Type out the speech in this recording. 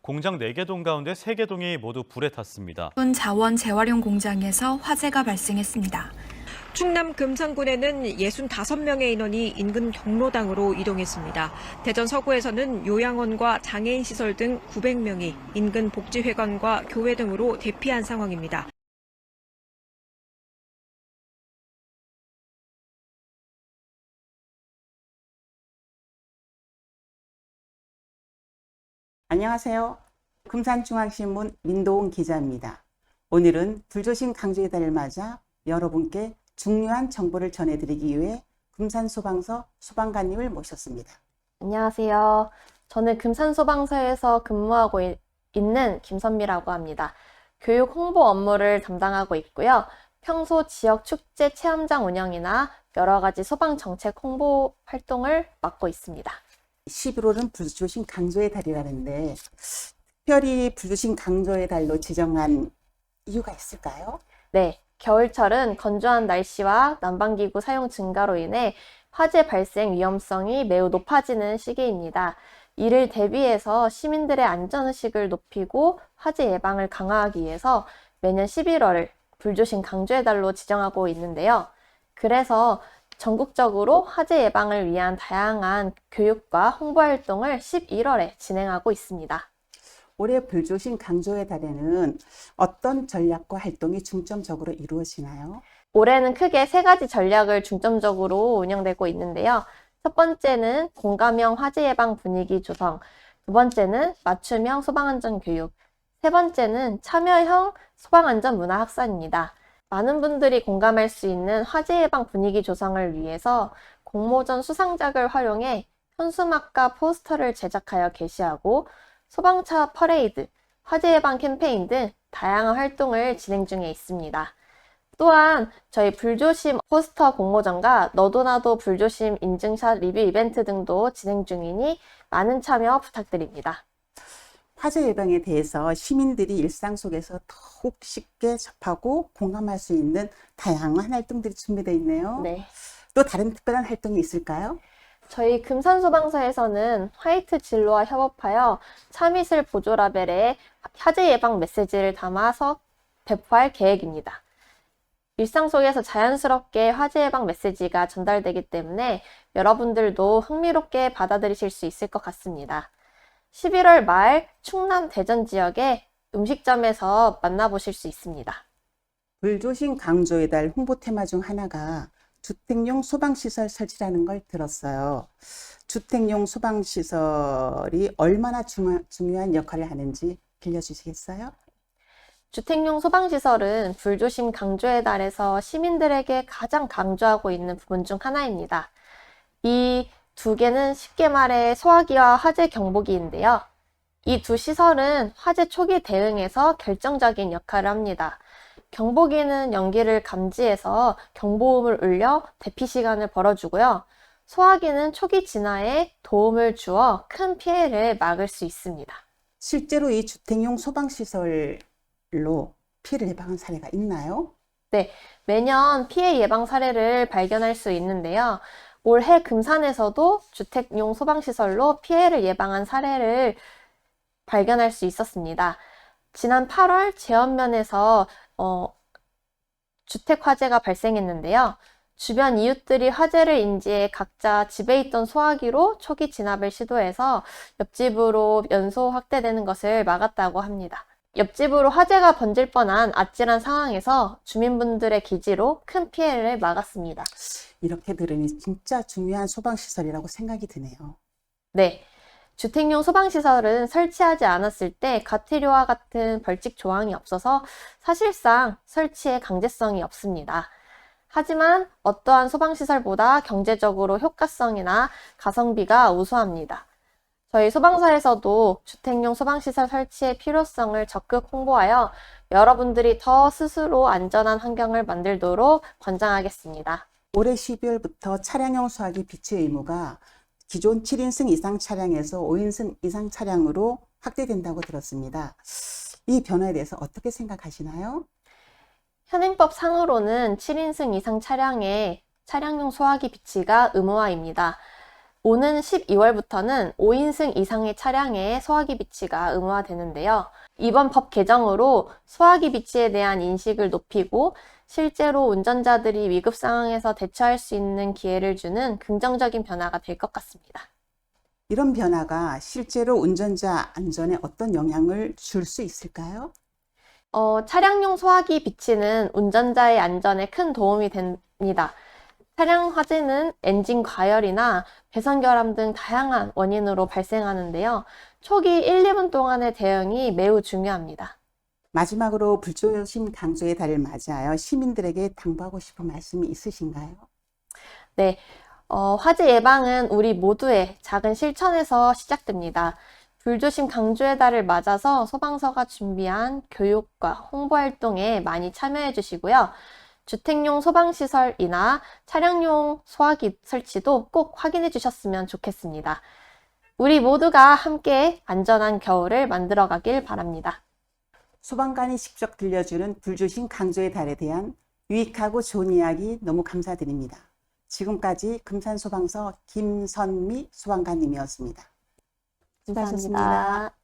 공장 4개 동 가운데 3개 동이 모두 불에 탔습니다. 자원 재활용 공장에서 화재가 발생했습니다. 충남 금산군에는 65명의 인원이 인근 경로당으로 이동했습니다. 대전 서구에서는 요양원과 장애인 시설 등 900명이 인근 복지회관과 교회 등으로 대피한 상황입니다. 안녕하세요. 금산중앙신문 민도훈 기자입니다. 오늘은 불조심 강조의 달을 맞아 여러분께 중요한 정보를 전해드리기 위해 금산소방서 소방관님을 모셨습니다. 안녕하세요. 저는 금산소방서에서 근무하고 있는 김선미라고 합니다. 교육 홍보 업무를 담당하고 있고요. 평소 지역 축제 체험장 운영이나 여러 가지 소방 정책 홍보 활동을 맡고 있습니다. 11월은 불조심 강조의 달이라는데 특별히 불조심 강조의 달로 지정한 이유가 있을까요? 네, 겨울철은 건조한 날씨와 난방기구 사용 증가로 인해 화재 발생 위험성이 매우 높아지는 시기입니다. 이를 대비해서 시민들의 안전의식을 높이고 화재 예방을 강화하기 위해서 매년 11월을 불조심 강조의 달로 지정하고 있는데요. 그래서 전국적으로 화재 예방을 위한 다양한 교육과 홍보 활동을 11월에 진행하고 있습니다. 올해 불조심 강조의 달에는 어떤 전략과 활동이 중점적으로 이루어지나요? 올해는 크게 3가지 전략을 중점적으로 운영되고 있는데요. 첫 번째는 공감형 화재 예방 분위기 조성, 두 번째는 맞춤형 소방안전 교육, 세 번째는 참여형 소방안전 문화 확산입니다. 많은 분들이 공감할 수 있는 화재 예방 분위기 조성을 위해서 공모전 수상작을 활용해 현수막과 포스터를 제작하여 게시하고 소방차 퍼레이드, 화재 예방 캠페인 등 다양한 활동을 진행 중에 있습니다. 또한 저희 불조심 포스터 공모전과 너도 나도 불조심 인증샷 리뷰 이벤트 등도 진행 중이니 많은 참여 부탁드립니다. 화재 예방에 대해서 시민들이 일상 속에서 더욱 쉽게 접하고 공감할 수 있는 다양한 활동들이 준비되어 있네요. 네. 또 다른 특별한 활동이 있을까요? 저희 금산소방서에서는 화이트 진로와 협업하여 참이슬 보조 라벨에 화재 예방 메시지를 담아서 배포할 계획입니다. 일상 속에서 자연스럽게 화재 예방 메시지가 전달되기 때문에 여러분들도 흥미롭게 받아들이실 수 있을 것 같습니다. 11월 말 충남 대전 지역의 음식점에서 만나보실 수 있습니다. 불조심 강조의 달 홍보 테마 중 하나가 주택용 소방시설 설치라는 걸 들었어요. 주택용 소방시설이 얼마나 중요한 역할을 하는지 빌려주시겠어요? 주택용 소방시설은 불조심 강조의 달에서 시민들에게 가장 강조하고 있는 부분 중 하나입니다. 이 두 개는 쉽게 말해 소화기와 화재 경보기인데요. 이 두 시설은 화재 초기 대응에서 결정적인 역할을 합니다. 경보기는 연기를 감지해서 경보음을 울려 대피 시간을 벌어주고요. 소화기는 초기 진화에 도움을 주어 큰 피해를 막을 수 있습니다. 실제로 이 주택용 소방시설로 피해를 예방한 사례가 있나요? 네, 매년 피해 예방 사례를 발견할 수 있는데요. 올해 금산에서도 주택용 소방시설로 피해를 예방한 사례를 발견할 수 있었습니다. 지난 8월 제천면에서 주택 화재가 발생했는데요. 주변 이웃들이 화재를 인지해 각자 집에 있던 소화기로 초기 진압을 시도해서 옆집으로 연소 확대되는 것을 막았다고 합니다. 옆집으로 화재가 번질 뻔한 아찔한 상황에서 주민분들의 기지로 큰 피해를 막았습니다. 이렇게 들으니 진짜 중요한 소방시설이라고 생각이 드네요. 네, 주택용 소방시설은 설치하지 않았을 때 과태료와 같은 벌칙 조항이 없어서 사실상 설치에 강제성이 없습니다. 하지만 어떠한 소방시설보다 경제적으로 효과성이나 가성비가 우수합니다. 저희 소방서에서도 주택용 소방시설 설치의 필요성을 적극 홍보하여 여러분들이 더 스스로 안전한 환경을 만들도록 권장하겠습니다. 올해 12월부터 차량용 소화기 비치 의무가 기존 7인승 이상 차량에서 5인승 이상 차량으로 확대된다고 들었습니다. 이 변화에 대해서 어떻게 생각하시나요? 현행법 상으로는 7인승 이상 차량에 차량용 소화기 비치가 의무화입니다. 오는 12월부터는 5인승 이상의 차량에 소화기 비치가 의무화되는데요. 이번 법 개정으로 소화기 비치에 대한 인식을 높이고 실제로 운전자들이 위급 상황에서 대처할 수 있는 기회를 주는 긍정적인 변화가 될 것 같습니다. 이런 변화가 실제로 운전자 안전에 어떤 영향을 줄 수 있을까요? 차량용 소화기 비치는 운전자의 안전에 큰 도움이 됩니다. 차량 화재는 엔진 과열이나 배선 결함 등 다양한 원인으로 발생하는데요. 초기 1, 2분 동안의 대응이 매우 중요합니다. 마지막으로 불조심 강조의 달을 맞이하여 시민들에게 당부하고 싶은 말씀이 있으신가요? 네, 화재 예방은 우리 모두의 작은 실천에서 시작됩니다. 불조심 강조의 달을 맞아서 소방서가 준비한 교육과 홍보 활동에 많이 참여해 주시고요. 주택용 소방시설이나 차량용 소화기 설치도 꼭 확인해 주셨으면 좋겠습니다. 우리 모두가 함께 안전한 겨울을 만들어 가길 바랍니다. 소방관이 직접 들려주는 불조심 강조의 달에 대한 유익하고 좋은 이야기 너무 감사드립니다. 지금까지 금산소방서 김선미 소방관님이었습니다. 수고하셨습니다. 감사합니다.